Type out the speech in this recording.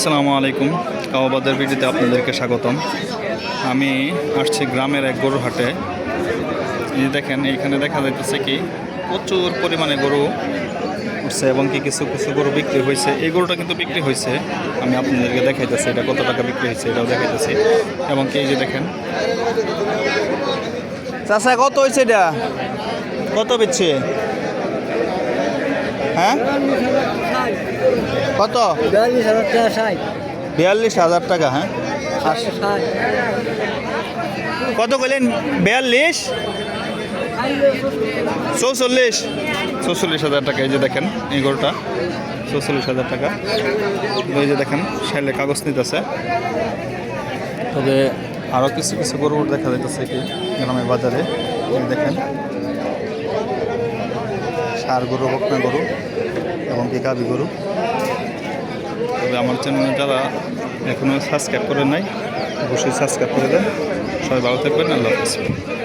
আসসালামু আলাইকুম। কাওয়াবাদের ভিডিওতে আপনাদেরকে স্বাগতম। আমি আসছি গ্রামের এক গরুর হাটে। এই দেখেন, এইখানে দেখা যাইতেছে কি প্রচুর পরিমাণে গরু উঠছে এবং কি কিছু কিছু গরু বিক্রি হয়েছে। এই গরুটা কিন্তু বিক্রি হয়েছে, আমি আপনাদেরকে দেখাইতেছি এটা কত টাকা বিক্রি হয়েছে, এটাও দেখাইতেছি। এবং কি এই যে দেখেন, চাচা কত হয়েছে, এটা কত বেচছে? হ্যাঁ, কত? 42,000 টাকা। হ্যাঁ, কত বললেন? 42, 44,000 টাকা। এই যে দেখেন, এই গরুটা 44,000 টাকা। এই যে দেখেন, সাইলে কাগজ নিতেছে। তবে আরও কিছু কিছু গরু দেখা যাইতেছে কি গ্রামের বাজারে। দেখেন, ষাঁড় গরু, বকনা গরু এবং কি গাভী গরু। তবে আমার চ্যানেলে যারা এখনও সাবস্ক্রাইব করেন নাই, অবশ্যই সাবস্ক্রাইব করে দেন। সবাই ভালো থাকবেন। আল্লাহ হাফেজ।